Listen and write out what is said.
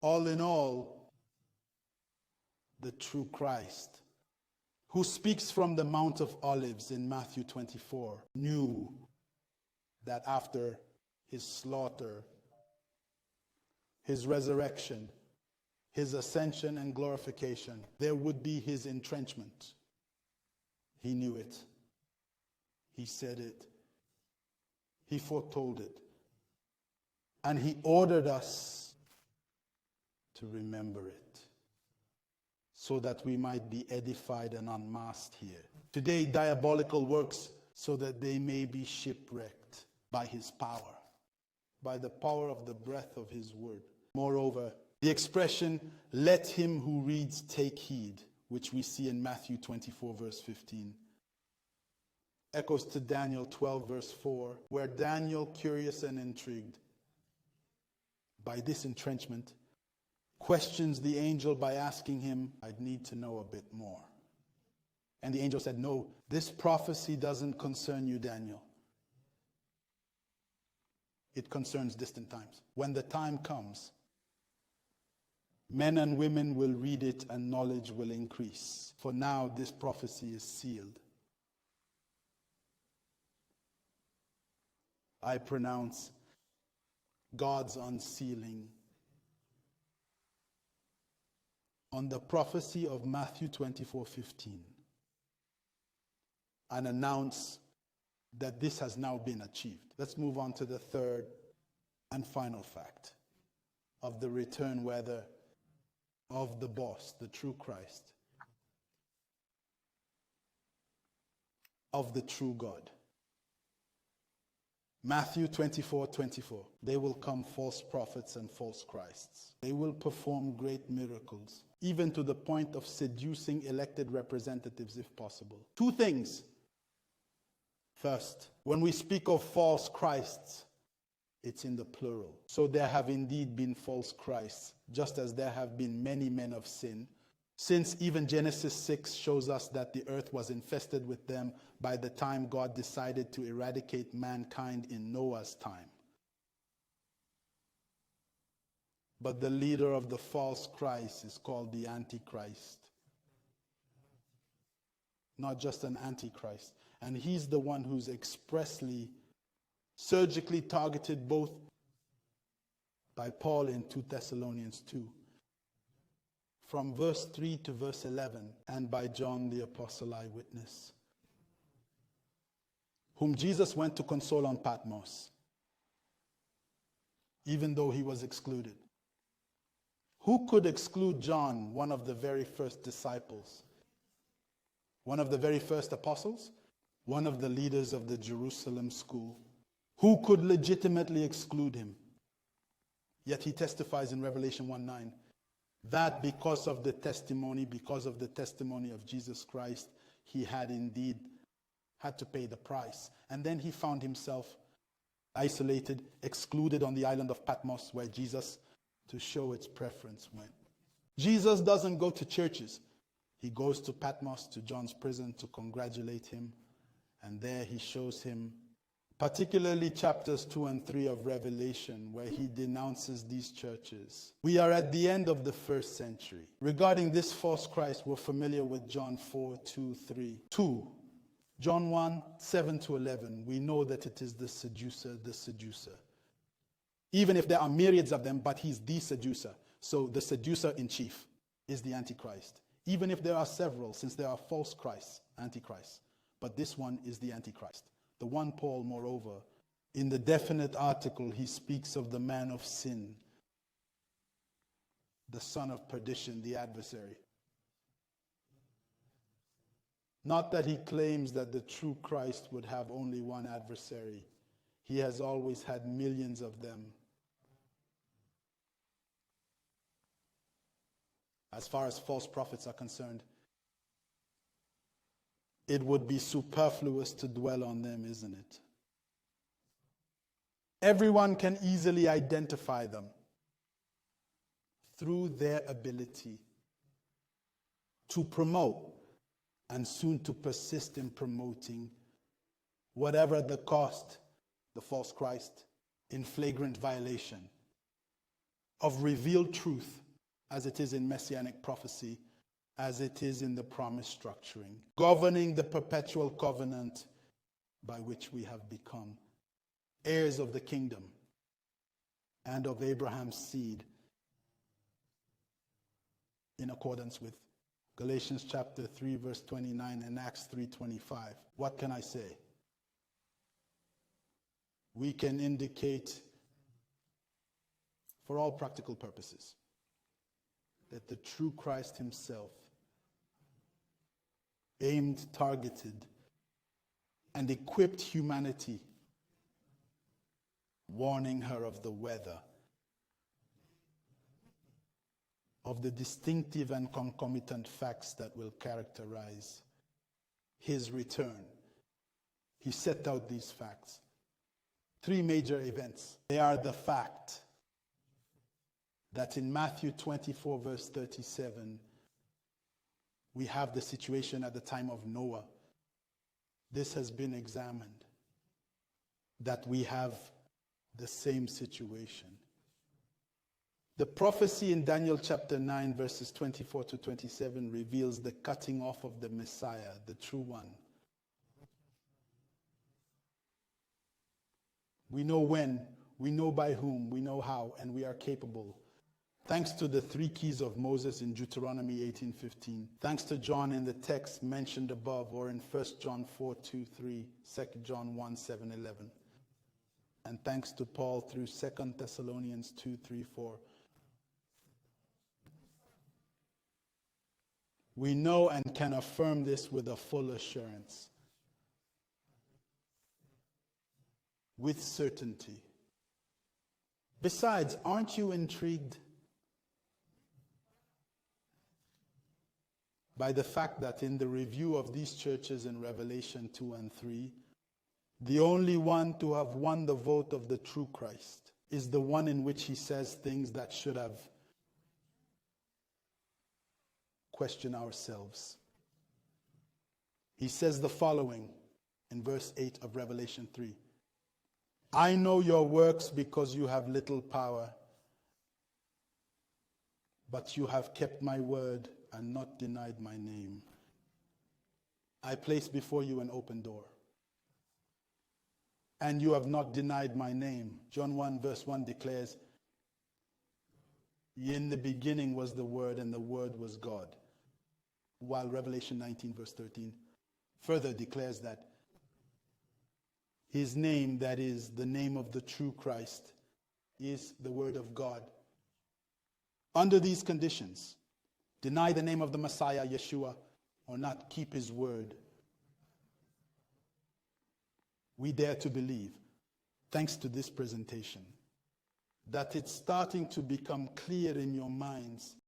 All in all, the true Christ, who speaks from the Mount of Olives in Matthew 24, knew that after his slaughter, his resurrection, his ascension and glorification, there would be his entrenchment. He knew it. He said it. He foretold it. And he ordered us to remember it, so that we might be edified and unmasked here. Today, diabolical works so that they may be shipwrecked by his power, by the power of the breath of his word. Moreover, the expression, let him who reads take heed, which we see in Matthew 24, verse 15, echoes to Daniel 12, verse 4, where Daniel, curious and intrigued by this entrenchment, questions the angel by asking him, I'd need to know a bit more. And the angel said, no, this prophecy doesn't concern you, Daniel. It concerns distant times. When the time comes, men and women will read it and knowledge will increase. For now, this prophecy is sealed. I pronounce God's unsealing on the prophecy of Matthew 24:15 and announce that this has now been achieved. Let's move on to the third and final fact of the return weather of the boss, the true Christ, of the true God. Matthew 24:24. They will come false prophets and false Christs. They will perform great miracles, even to the point of seducing elected representatives if possible. Two things. First, when we speak of false Christs, it's in the plural. So there have indeed been false Christs, just as there have been many men of sin, since even Genesis 6 shows us that the earth was infested with them by the time God decided to eradicate mankind in Noah's time. But the leader of the false Christ is called the Antichrist. Not just an Antichrist. And he's the one who's expressly, surgically targeted both by Paul in 2 Thessalonians 2, from verse 3 to verse 11, and by John the Apostle eyewitness, whom Jesus went to console on Patmos, even though he was excluded. Who could exclude John, one of the very first disciples, one of the very first apostles, one of the leaders of the Jerusalem school? Who could legitimately exclude him? Yet he testifies in Revelation 1:9 that because of the testimony of Jesus Christ, he had indeed had to pay the price. And then he found himself isolated, excluded on the island of Patmos, where Jesus, to show its preference, went. Jesus doesn't go to churches. He goes to Patmos, to John's prison, to congratulate him. And there he shows him, particularly chapters 2 and 3 of Revelation, where he denounces these churches. We are at the end of the first century. Regarding this false Christ, we're familiar with John 4:2-3. 2. John 1:7-11. We know that it is the seducer. Even if there are myriads of them, but he's the seducer. So the seducer in chief is the Antichrist. Even if there are several, since there are false Christs, Antichrists. But this one is the Antichrist. The one Paul, moreover, in the definite article, he speaks of the man of sin, the son of perdition, the adversary. Not that he claims that the true Christ would have only one adversary. He has always had millions of them. As far as false prophets are concerned, it would be superfluous to dwell on them, isn't it? Everyone can easily identify them through their ability to promote and soon to persist in promoting, whatever the cost, the false Christ, in flagrant violation, of revealed truth as it is in messianic prophecy, as it is in the promise structuring, governing the perpetual covenant by which we have become heirs of the kingdom and of Abraham's seed in accordance with Galatians chapter 3 verse 29 and Acts 3:25. What can I say? We can indicate for all practical purposes that the true Christ himself aimed, targeted, and equipped humanity, warning her of the weather, of the distinctive and concomitant facts that will characterize his return. He set out these facts. 3 major events. They are the fact that in Matthew 24 verse 37, we have the situation at the time of Noah. This has been examined, that we have the same situation. The prophecy in Daniel chapter 9 verses 24 to 27 reveals the cutting off of the Messiah, the true one. We know when, we know by whom, we know how, and we are capable. Thanks to the 3 keys of Moses in Deuteronomy 18:15. Thanks to John in the text mentioned above, or in 1 John 4:2-3, 2 John 1:7-11. And thanks to Paul through 2 Thessalonians 2:3-4. We know and can affirm this with a full assurance, with certainty. Besides, aren't you intrigued by the fact that in the review of these churches in Revelation 2 and 3, the only one to have won the vote of the true Christ is the one in which he says things that should have questioned ourselves. He says the following in verse 8 of Revelation 3. I know your works because you have little power, but you have kept my word and not denied my name. I place before you an open door, and you have not denied my name. John 1 verse 1 declares, in the beginning was the Word, and the Word was God. While Revelation 19 verse 13 further declares that his name, that is the name of the true Christ, is the Word of God. Under these conditions, deny the name of the Messiah, Yeshua, or not keep his word, we dare to believe, thanks to this presentation, that it's starting to become clear in your minds